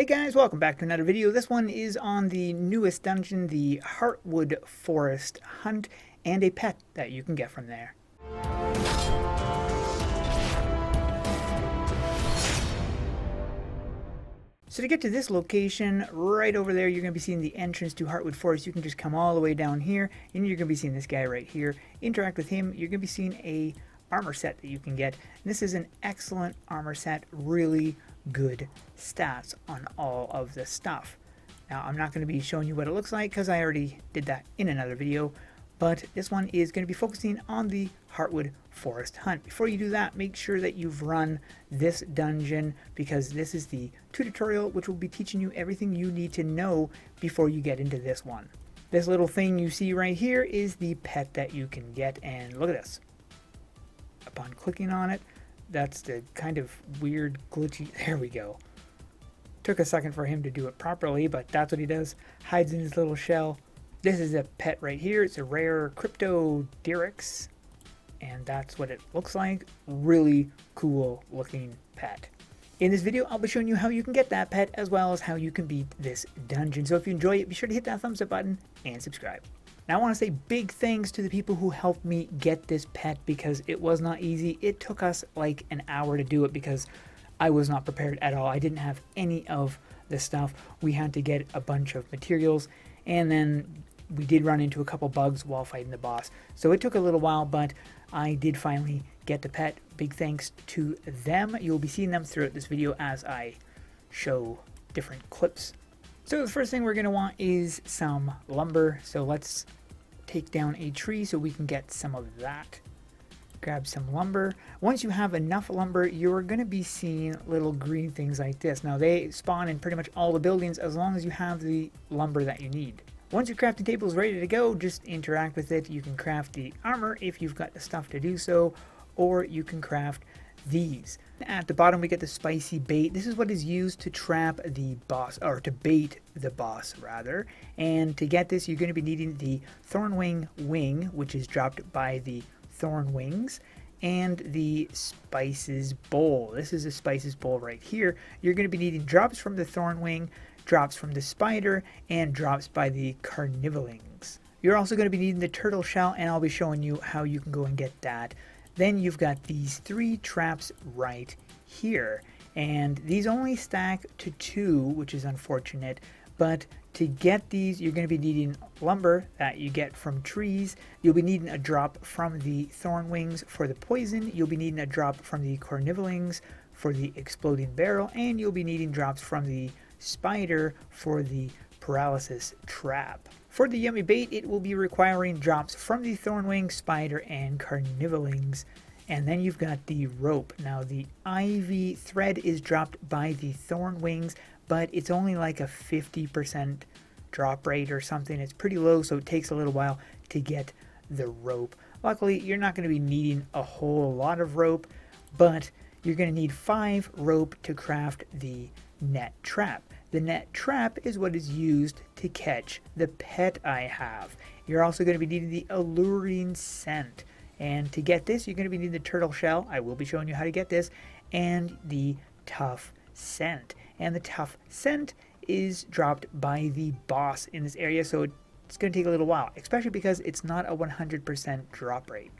guys, welcome back to another video. This one is on the newest dungeon, the Heartwood Forest Hunt, and a pet that you can get from there. So to get to this location, right over there, you're going to be seeing the entrance to Heartwood Forest. You can just come all the way down here, and you're going to be seeing this guy right here. Interact with him. You're going to be seeing a armor set that you can get. And this is an excellent armor set, really good stats on all of the stuff. Now, I'm not going to be showing you what it looks like because I already did that in another video, but this one is going to be focusing on the Heartwood Forest Hunt. Before you do that, make sure that you've run this dungeon, because this is the tutorial which will be teaching you everything you need to know before you get into this one. This little thing you see right here is the pet that you can get, and look at this. Upon clicking on it, that's the kind of weird glitchy, there we go. Took a second for him to do it properly, but that's what he does. Hides in his little shell. This is a pet right here. It's a rare Cryptodirax, and that's what it looks like. Really cool looking pet. In this video, I'll be showing you how you can get that pet, as well as how you can beat this dungeon. So if you enjoy it, be sure to hit that thumbs up button and subscribe. Now I want to say big thanks to the people who helped me get this pet, because it was not easy. It took us like an hour to do it because I was not prepared at all. I didn't have any of the stuff. We had to get a bunch of materials, and then we did run into a couple bugs while fighting the boss. So it took a little while, but I did finally get the pet. Big thanks to them. You'll be seeing them throughout this video as I show different clips. So the first thing we're going to want is some lumber. So let's take down a tree so we can get some of that. Grab some lumber. Once you have enough lumber, you're going to be seeing little green things like this. Now they spawn in pretty much all the buildings as long as you have the lumber that you need. Once your crafting table is ready to go, just interact with it. You can craft the armor if you've got the stuff to do so, or you can craft these. At the bottom we get the spicy bait. This is what is used to trap the boss, or to bait the boss rather. And to get this, you're going to be needing the Thorn Wing, which is dropped by the Thorn Wings, and the Spices Bowl. This is a Spices Bowl right here. You're going to be needing drops from the Thorn Wing, drops from the spider, and drops by the Carnivolings. You're also going to be needing the turtle shell, and I'll be showing you how you can go and get that. Then you've got these 3 traps right here, and these only stack to 2, which is unfortunate, but to get these you're going to be needing lumber that you get from trees. You'll be needing a drop from the Thorn Wings for the poison. You'll be needing a drop from the Carnivolings for the exploding barrel, and you'll be needing drops from the spider for the paralysis trap. For the yummy bait, it will be requiring drops from the Thornwing, spider, and Carnivolings. And then you've got the rope. Now the ivy thread is dropped by the Thorn Wings, but it's only like a 50% drop rate or something. It's pretty low, so it takes a little while to get the rope. Luckily, you're not going to be needing a whole lot of rope, but you're going to need 5 rope to craft the net trap. The net trap is what is used to catch the pet I have. You're also going to be needing the Alluring Scent. And to get this, you're going to be needing the turtle shell. I will be showing you how to get this. And the tough scent. And the tough scent is dropped by the boss in this area. So it's going to take a little while, especially because it's not a 100% drop rate.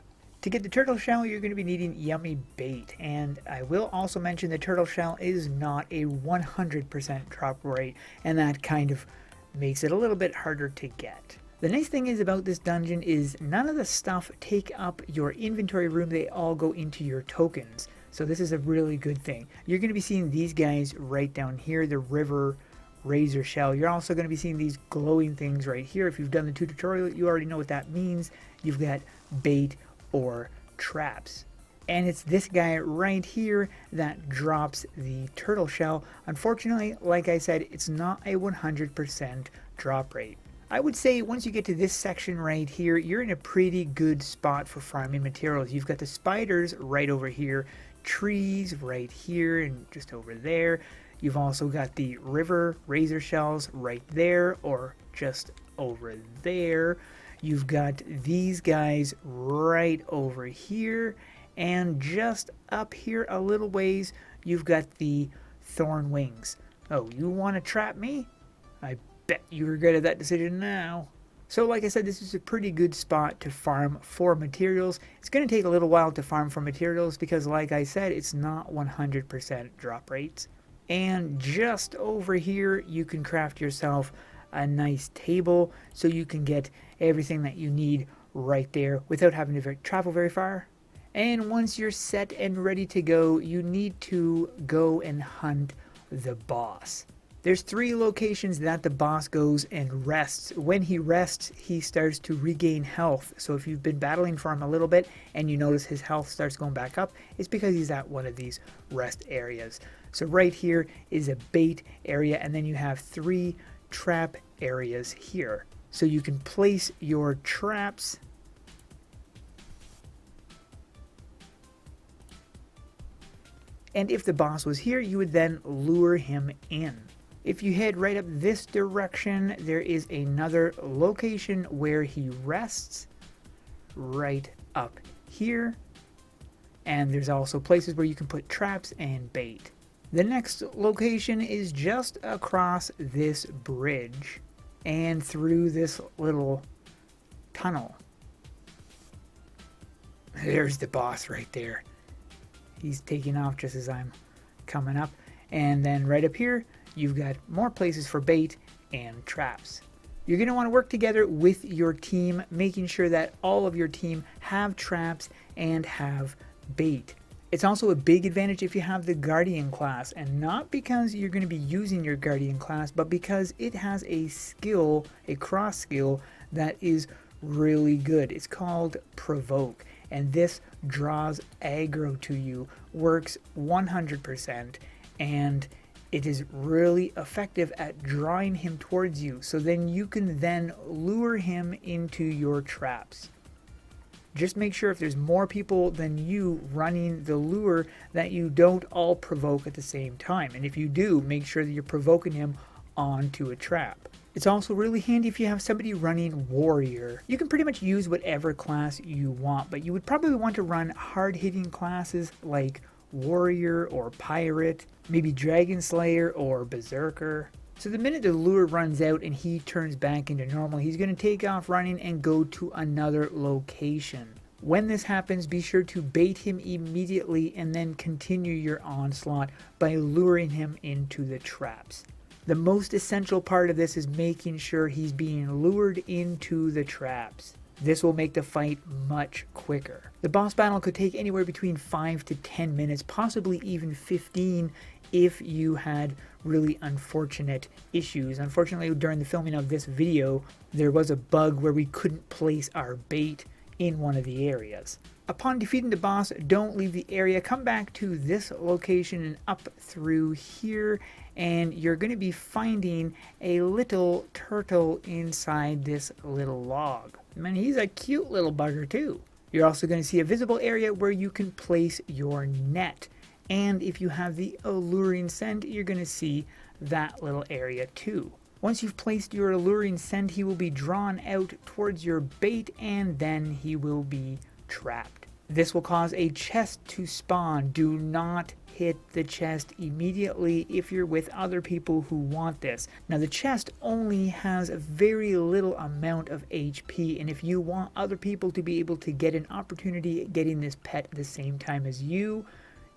To get the turtle shell, you're going to be needing yummy bait, and I will also mention the turtle shell is not a 100% drop rate, and that kind of makes it a little bit harder to get. The nice thing is about this dungeon is none of the stuff take up your inventory room. They all go into your tokens, so this is a really good thing. You're going to be seeing these guys right down here, the river razor shell. You're also going to be seeing these glowing things right here. If you've done the tutorial, you already know what that means. You've got bait or traps, and it's this guy right here that drops the turtle shell. Unfortunately, like I said, it's not a 100% drop rate. I would say once you get to this section right here, you're in a pretty good spot for farming materials. You've got the spiders right over here, trees right here and just over there. You've also got the river razor shells right there or just over there. You've got these guys right over here, and just up here a little ways, you've got the Thorn Wings. Oh, you want to trap me? I bet you regretted that decision now. So like I said, this is a pretty good spot to farm for materials. It's going to take a little while to farm for materials because like I said, it's not 100% drop rates. And just over here, you can craft yourself a nice table so you can get everything that you need right there without having to travel very far. And once you're set and ready to go, you need to go and hunt the boss. There's 3 locations that the boss goes and rests. When he rests, he starts to regain health. So if you've been battling for him a little bit and you notice his health starts going back up, it's because he's at one of these rest areas. So right here is a bait area, and then you have 3 trap areas here. So you can place your traps and if the boss was here, you would then lure him in. If you head right up this direction, there is another location where he rests right up here. And there's also places where you can put traps and bait. The next location is just across this bridge and through this little tunnel. There's the boss right there. He's taking off just as I'm coming up. And then right up here, you've got more places for bait and traps. You're going to want to work together with your team, making sure that all of your team have traps and have bait. It's also a big advantage if you have the Guardian class, and not because you're going to be using your Guardian class, but because it has a skill, a cross skill that is really good. It's called Provoke, and this draws aggro to you, works 100%, and it is really effective at drawing him towards you, so then you can then lure him into your traps. Just make sure if there's more people than you running the lure that you don't all provoke at the same time. And if you do, make sure that you're provoking him onto a trap. It's also really handy if you have somebody running warrior. You can pretty much use whatever class you want, but you would probably want to run hard-hitting classes like warrior or pirate, maybe dragon slayer or berserker. So the minute the lure runs out and he turns back into normal, he's going to take off running and go to another location. When this happens, be sure to bait him immediately and then continue your onslaught by luring him into the traps. The most essential part of this is making sure he's being lured into the traps. This will make the fight much quicker. The boss battle could take anywhere between 5 to 10 minutes, possibly even 15 if you had really unfortunate issues. Unfortunately, during the filming of this video, there was a bug where we couldn't place our bait in one of the areas. Upon defeating the boss, don't leave the area. Come back to this location and up through here, and you're going to be finding a little turtle inside this little log. Man, he's a cute little bugger too. You're also going to see a visible area where you can place your net. And if you have the Alluring Scent, you're going to see that little area too. Once you've placed your Alluring Scent, he will be drawn out towards your bait, and then he will be trapped. This will cause a chest to spawn. Do not hit the chest immediately if you're with other people who want this. Now the chest only has a very little amount of HP, and if you want other people to be able to get an opportunity at getting this pet at the same time as you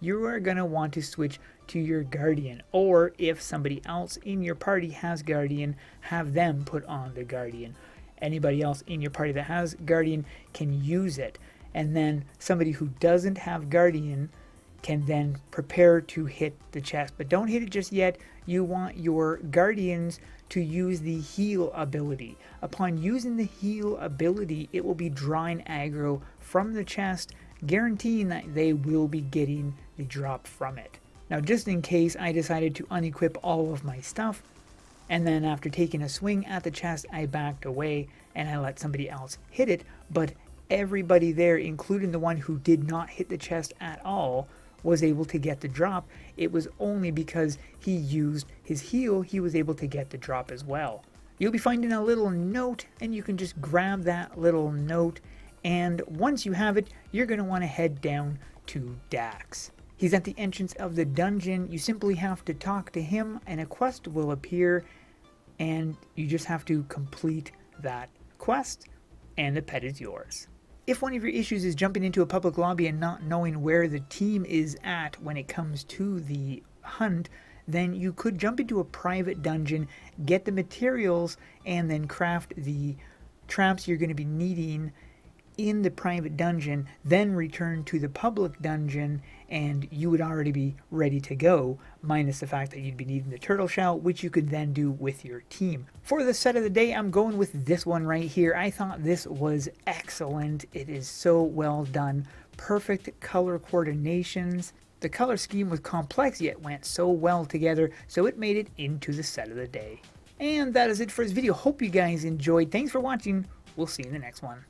are going to want to switch to your Guardian, or if somebody else in your party has Guardian, have them put on the Guardian. Anybody else in your party that has Guardian can use it, and then somebody who doesn't have Guardian can then prepare to hit the chest. But don't hit it just yet. You want your Guardians to use the heal ability. Upon using the heal ability, it will be drawing aggro from the chest, guaranteeing that they will be getting the drop from it. Now, just in case, I decided to unequip all of my stuff, and then after taking a swing at the chest, I backed away and I let somebody else hit it. But everybody there, including the one who did not hit the chest at all, was able to get the drop. It was only because he used his heal he was able to get the drop as well. You'll be finding a little note, and you can just grab that little note, and once you have it, you're going to want to head down to Dax. He's at the entrance of the dungeon. You simply have to talk to him and a quest will appear, and you just have to complete that quest and the pet is yours. If one of your issues is jumping into a public lobby and not knowing where the team is at when it comes to the hunt, then you could jump into a private dungeon, get the materials, and then craft the traps you're going to be needing in the private dungeon, then return to the public dungeon, and you would already be ready to go, minus the fact that you'd be needing the turtle shell, which you could then do with your team. For the set of the day, I'm going with this one right here. I thought this was excellent. It is so well done. Perfect color coordinations. The color scheme was complex yet went so well together, so it made it into the set of the day. And that is it for this video. Hope you guys enjoyed. Thanks for watching. We'll see you in the next one.